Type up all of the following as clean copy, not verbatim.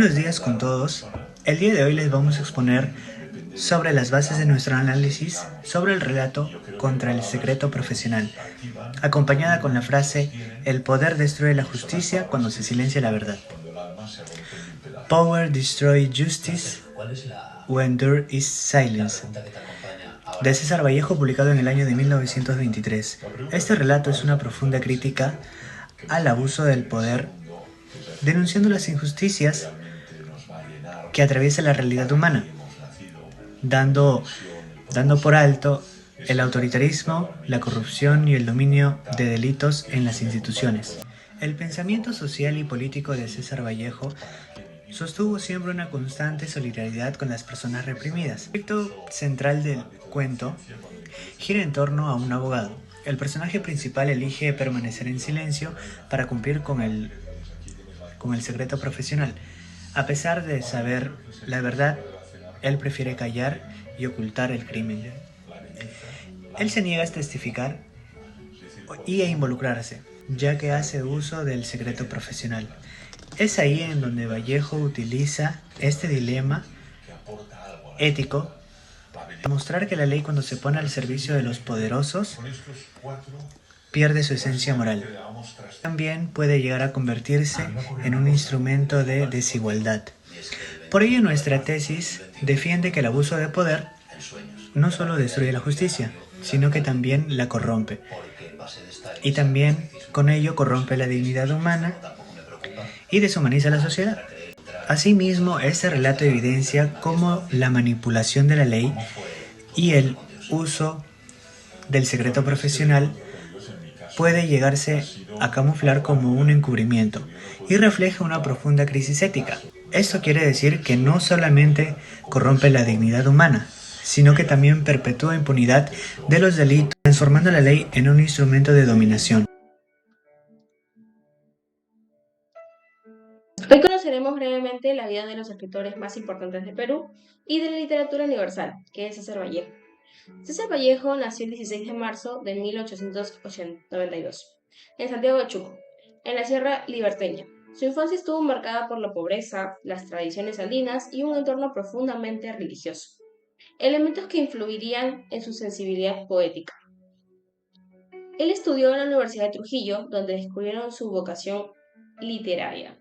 Buenos días con todos. El día de hoy les vamos a exponer sobre las bases de nuestro análisis sobre el relato Contra el secreto profesional, acompañada con la frase "El poder destruye la justicia cuando se silencia la verdad". Power destroys justice when there is silence. De César Vallejo, publicado en el año de 1923. Este relato es una profunda crítica al abuso del poder, denunciando las injusticias que atraviesa la realidad humana, dando por alto el autoritarismo, la corrupción y el dominio de delitos en las instituciones. El pensamiento social y político de César Vallejo sostuvo siempre una constante solidaridad con las personas reprimidas. El aspecto central del cuento gira en torno a un abogado. El personaje principal elige permanecer en silencio para cumplir con el secreto profesional. A pesar de saber la verdad, él prefiere callar y ocultar el crimen. Él se niega a testificar y a involucrarse, ya que hace uso del secreto profesional. Es ahí en donde Vallejo utiliza este dilema ético para mostrar que la ley, cuando se pone al servicio de los poderosos, pierde su esencia moral. También puede llegar a convertirse en un instrumento de desigualdad. Por ello, nuestra tesis defiende que el abuso de poder no solo destruye la justicia, sino que también la corrompe. Y también con ello corrompe la dignidad humana y deshumaniza la sociedad. Asimismo, este relato evidencia cómo la manipulación de la ley y el uso del secreto profesional puede llegarse a camuflar como un encubrimiento y refleja una profunda crisis ética. Esto quiere decir que no solamente corrompe la dignidad humana, sino que también perpetúa impunidad de los delitos, transformando la ley en un instrumento de dominación. Hoy conoceremos brevemente la vida de los escritores más importantes de Perú y de la literatura universal, que es César Vallejo. César Vallejo nació el 16 de marzo de 1892 en Santiago de Chuco, en la Sierra Liberteña. Su infancia estuvo marcada por la pobreza, las tradiciones andinas y un entorno profundamente religioso, elementos que influirían en su sensibilidad poética. Él estudió en la Universidad de Trujillo, donde descubrieron su vocación literaria.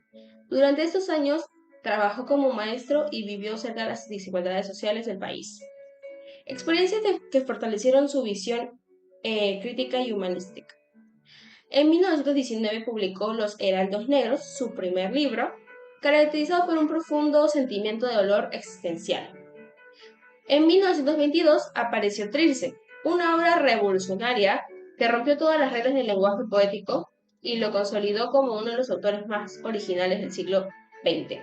Durante estos años trabajó como maestro y vivió cerca de las desigualdades sociales del país. Experiencias que fortalecieron su visión crítica y humanística. En 1919 publicó Los Heraldos Negros, su primer libro, caracterizado por un profundo sentimiento de dolor existencial. En 1922 apareció Trilce, una obra revolucionaria que rompió todas las reglas del lenguaje poético y lo consolidó como uno de los autores más originales del siglo XX.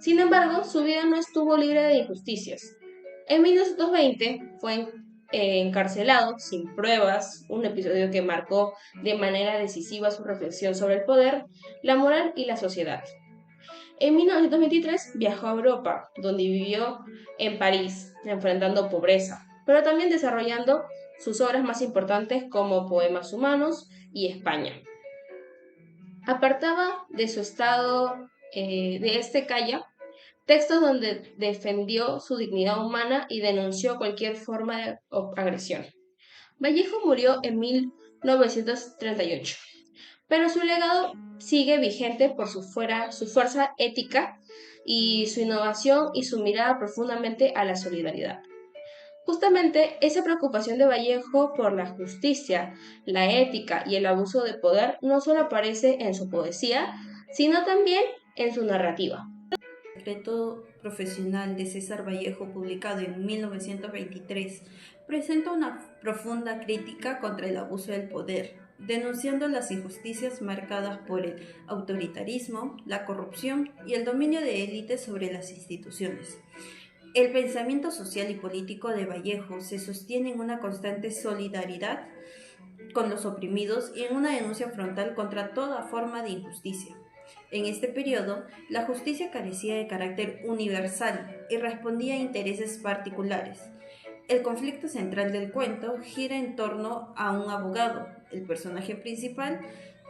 Sin embargo, su vida no estuvo libre de injusticias. En 1920 fue encarcelado sin pruebas, un episodio que marcó de manera decisiva su reflexión sobre el poder, la moral y la sociedad. En 1923 viajó a Europa, donde vivió en París, enfrentando pobreza, pero también desarrollando sus obras más importantes como Poemas Humanos y España. Apartaba de su estado de este calla textos donde defendió su dignidad humana y denunció cualquier forma de agresión. Vallejo murió en 1938, pero su legado sigue vigente por su fuerza ética y su innovación y su mirada profundamente a la solidaridad. Justamente esa preocupación de Vallejo por la justicia, la ética y el abuso de poder no solo aparece en su poesía, sino también en su narrativa. El secreto profesional de César Vallejo, publicado en 1923, presenta una profunda crítica contra el abuso del poder, denunciando las injusticias marcadas por el autoritarismo, la corrupción y el dominio de élites sobre las instituciones. El pensamiento social y político de Vallejo se sostiene en una constante solidaridad con los oprimidos y en una denuncia frontal contra toda forma de injusticia. En este periodo, la justicia carecía de carácter universal y respondía a intereses particulares. El conflicto central del cuento gira en torno a un abogado. El personaje principal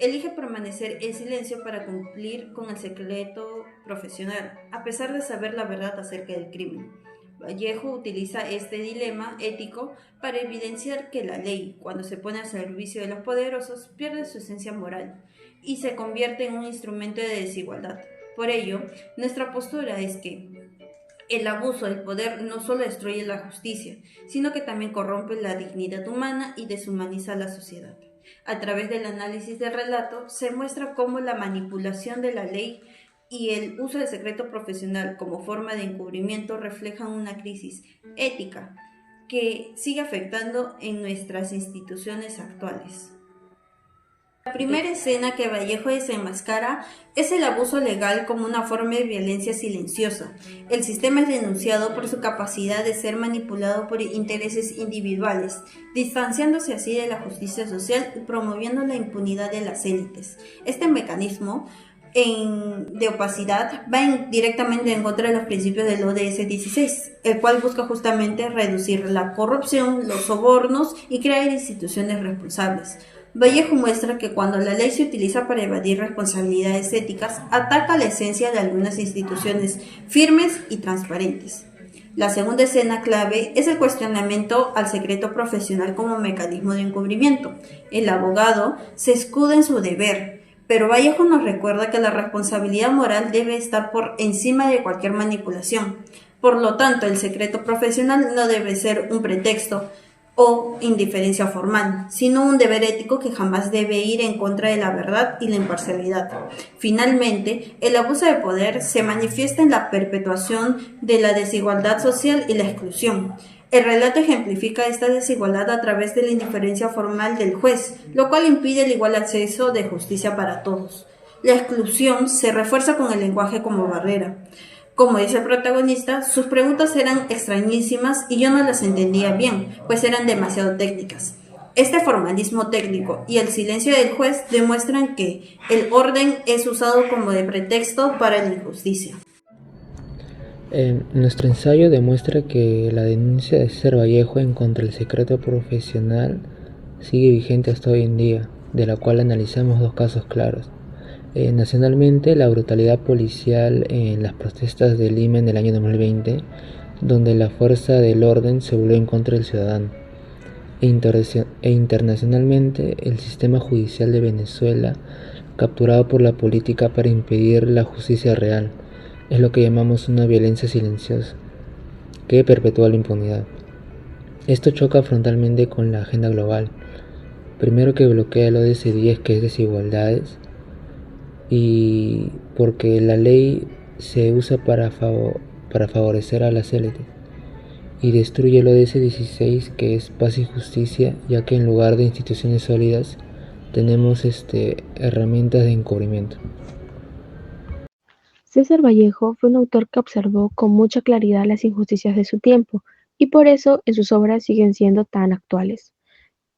elige permanecer en silencio para cumplir con el secreto profesional, a pesar de saber la verdad acerca del crimen. Vallejo utiliza este dilema ético para evidenciar que la ley, cuando se pone al servicio de los poderosos, pierde su esencia moral y se convierte en un instrumento de desigualdad. Por ello, nuestra postura es que el abuso del poder no solo destruye la justicia, sino que también corrompe la dignidad humana y deshumaniza la sociedad. A través del análisis del relato se muestra cómo la manipulación de la ley y el uso del secreto profesional como forma de encubrimiento reflejan una crisis ética que sigue afectando en nuestras instituciones actuales. La primera escena que Vallejo desenmascara es el abuso legal como una forma de violencia silenciosa. El sistema es denunciado por su capacidad de ser manipulado por intereses individuales, distanciándose así de la justicia social y promoviendo la impunidad de las élites. Este mecanismo de opacidad va directamente en contra de los principios del ODS 16, el cual busca justamente reducir la corrupción, los sobornos y crear instituciones responsables. Vallejo muestra que cuando la ley se utiliza para evadir responsabilidades éticas, ataca la esencia de algunas instituciones firmes y transparentes. La segunda escena clave es el cuestionamiento al secreto profesional como mecanismo de encubrimiento. El abogado se escuda en su deber, pero Vallejo nos recuerda que la responsabilidad moral debe estar por encima de cualquier manipulación. Por lo tanto, el secreto profesional no debe ser un pretexto o indiferencia formal, sino un deber ético que jamás debe ir en contra de la verdad y la imparcialidad. Finalmente, el abuso de poder se manifiesta en la perpetuación de la desigualdad social y la exclusión. El relato ejemplifica esta desigualdad a través de la indiferencia formal del juez, lo cual impide el igual acceso de justicia para todos. La exclusión se refuerza con el lenguaje como barrera. Como dice el protagonista, sus preguntas eran extrañísimas y yo no las entendía bien, pues eran demasiado técnicas. Este formalismo técnico y el silencio del juez demuestran que el orden es usado como de pretexto para la injusticia. Nuestro ensayo demuestra que la denuncia de César Vallejo en contra del secreto profesional sigue vigente hasta hoy en día, de la cual analizamos dos casos claros. Nacionalmente, la brutalidad policial en las protestas de Lima en el año 2020, donde la fuerza del orden se volvió en contra del ciudadano. Internacionalmente, el sistema judicial de Venezuela, capturado por la política para impedir la justicia real, es lo que llamamos una violencia silenciosa, que perpetúa la impunidad. Esto choca frontalmente con la agenda global. Primero, que bloquea el ODS 10, que es desigualdades, y porque la ley se usa para favorecer a las élites, y destruye el ODS 16, que es paz y justicia, ya que en lugar de instituciones sólidas tenemos herramientas de encubrimiento. César Vallejo fue un autor que observó con mucha claridad las injusticias de su tiempo y por eso en sus obras siguen siendo tan actuales.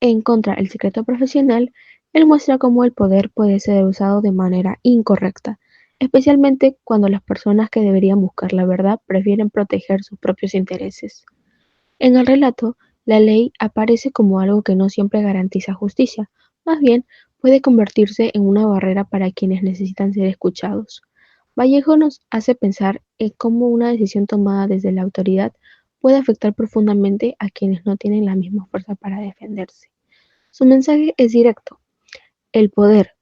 En contra el secreto profesional, él muestra cómo el poder puede ser usado de manera incorrecta, especialmente cuando las personas que deberían buscar la verdad prefieren proteger sus propios intereses. En el relato, la ley aparece como algo que no siempre garantiza justicia, más bien puede convertirse en una barrera para quienes necesitan ser escuchados. Vallejo nos hace pensar en cómo una decisión tomada desde la autoridad puede afectar profundamente a quienes no tienen la misma fuerza para defenderse. Su mensaje es directo. El poder,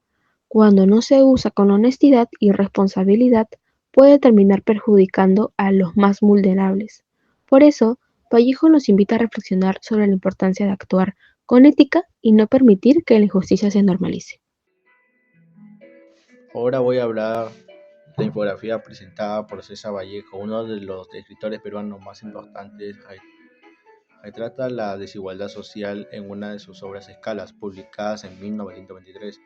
cuando no se usa con honestidad y responsabilidad, puede terminar perjudicando a los más vulnerables. Por eso, Vallejo nos invita a reflexionar sobre la importancia de actuar con ética y no permitir que la injusticia se normalice. Ahora voy a hablar de la infografía presentada por César Vallejo, uno de los escritores peruanos más importantes. Retrata la desigualdad social en una de sus obras Escalas, publicadas en 1923.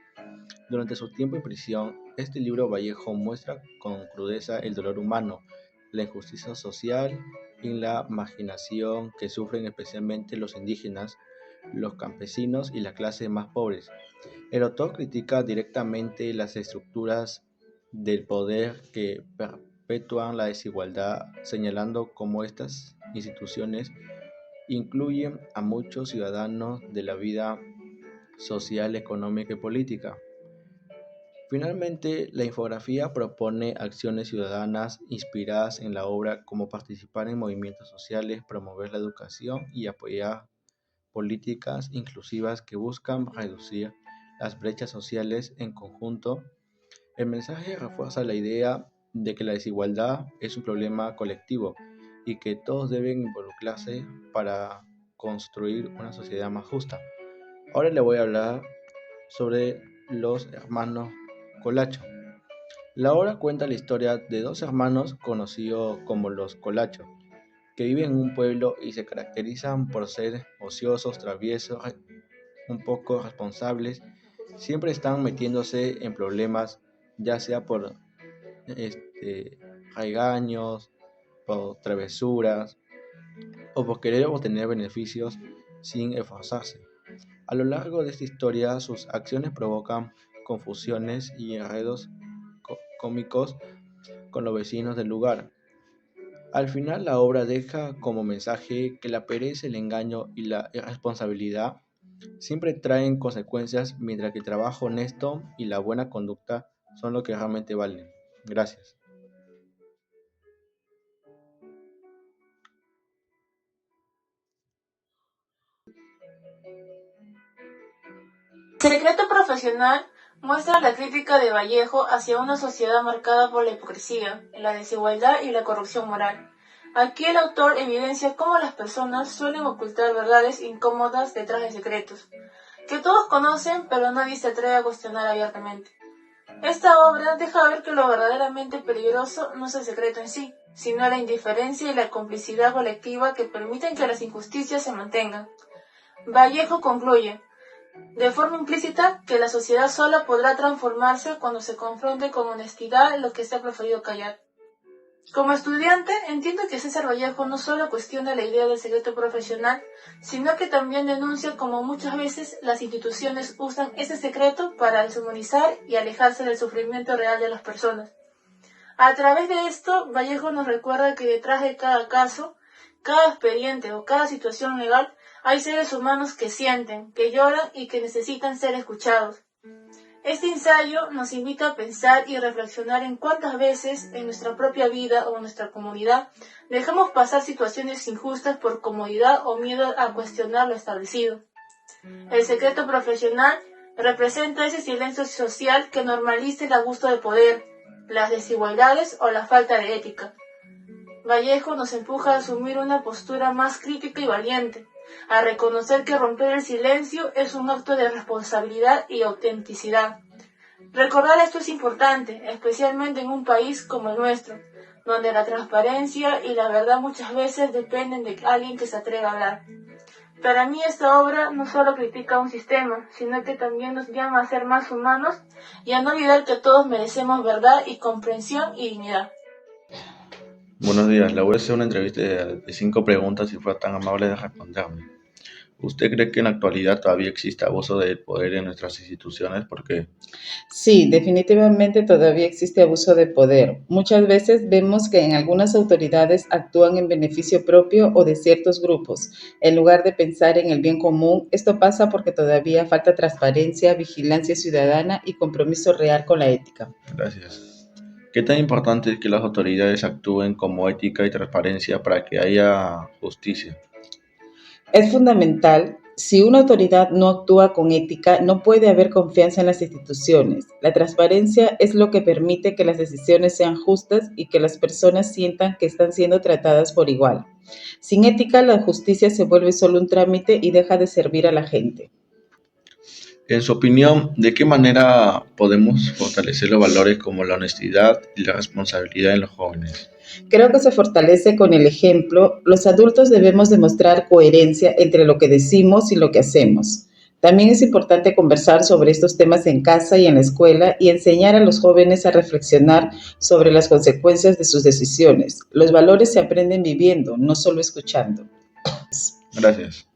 Durante su tiempo en prisión, este libro Vallejo muestra con crudeza el dolor humano, la injusticia social y la marginación que sufren especialmente los indígenas, los campesinos y las clases más pobres. El autor critica directamente las estructuras del poder que perpetúan la desigualdad, señalando cómo estas instituciones incluyen a muchos ciudadanos de la vida social, económica y política. Finalmente, la infografía propone acciones ciudadanas inspiradas en la obra como participar en movimientos sociales, promover la educación y apoyar políticas inclusivas que buscan reducir las brechas sociales en conjunto. El mensaje refuerza la idea de que la desigualdad es un problema colectivo y que todos deben involucrarse para construir una sociedad más justa. Ahora le voy a hablar sobre los hermanos Colacho. La obra cuenta la historia de dos hermanos conocidos como los Colacho, que viven en un pueblo y se caracterizan por ser ociosos, traviesos, un poco responsables. Siempre están metiéndose en problemas, ya sea por regaños, por travesuras o por querer obtener beneficios sin esforzarse. A lo largo de esta historia, sus acciones provocan confusiones y enredos cómicos con los vecinos del lugar. Al final, la obra deja como mensaje que la pereza, el engaño y la irresponsabilidad siempre traen consecuencias, mientras que el trabajo honesto y la buena conducta son lo que realmente valen. Gracias. Secreto profesional muestra la crítica de Vallejo hacia una sociedad marcada por la hipocresía, la desigualdad y la corrupción moral. Aquí el autor evidencia cómo las personas suelen ocultar verdades incómodas detrás de secretos, que todos conocen pero nadie se atreve a cuestionar abiertamente. Esta obra deja ver que lo verdaderamente peligroso no es el secreto en sí, sino la indiferencia y la complicidad colectiva que permiten que las injusticias se mantengan. Vallejo concluye, de forma implícita, que la sociedad sola podrá transformarse cuando se confronte con honestidad lo que se ha preferido callar. Como estudiante, entiendo que César Vallejo no solo cuestiona la idea del secreto profesional, sino que también denuncia cómo muchas veces las instituciones usan ese secreto para deshumanizar y alejarse del sufrimiento real de las personas. A través de esto, Vallejo nos recuerda que detrás de cada caso, cada expediente o cada situación legal, hay seres humanos que sienten, que lloran y que necesitan ser escuchados. Este ensayo nos invita a pensar y reflexionar en cuántas veces en nuestra propia vida o en nuestra comunidad dejamos pasar situaciones injustas por comodidad o miedo a cuestionar lo establecido. El secreto profesional representa ese silencio social que normaliza el abuso de poder, las desigualdades o la falta de ética. Vallejo nos empuja a asumir una postura más crítica y valiente, a reconocer que romper el silencio es un acto de responsabilidad y autenticidad. Recordar esto es importante, especialmente en un país como el nuestro, donde la transparencia y la verdad muchas veces dependen de alguien que se atreva a hablar. Para mí esta obra no solo critica un sistema, sino que también nos llama a ser más humanos y a no olvidar que todos merecemos verdad y comprensión y dignidad. Buenos días, le voy a hacer una entrevista de 5 preguntas si fuera tan amable de responderme. ¿Usted cree que en la actualidad todavía existe abuso del poder en nuestras instituciones? ¿Por qué? Sí, definitivamente todavía existe abuso de poder. Muchas veces vemos que en algunas autoridades actúan en beneficio propio o de ciertos grupos, en lugar de pensar en el bien común. Esto pasa porque todavía falta transparencia, vigilancia ciudadana y compromiso real con la ética. Gracias. ¿Qué tan importante es que las autoridades actúen con ética y transparencia para que haya justicia? Es fundamental. Si una autoridad no actúa con ética, no puede haber confianza en las instituciones. La transparencia es lo que permite que las decisiones sean justas y que las personas sientan que están siendo tratadas por igual. Sin ética, la justicia se vuelve solo un trámite y deja de servir a la gente. En su opinión, ¿de qué manera podemos fortalecer los valores como la honestidad y la responsabilidad en los jóvenes? Creo que se fortalece con el ejemplo. Los adultos debemos demostrar coherencia entre lo que decimos y lo que hacemos. También es importante conversar sobre estos temas en casa y en la escuela y enseñar a los jóvenes a reflexionar sobre las consecuencias de sus decisiones. Los valores se aprenden viviendo, no solo escuchando. Gracias.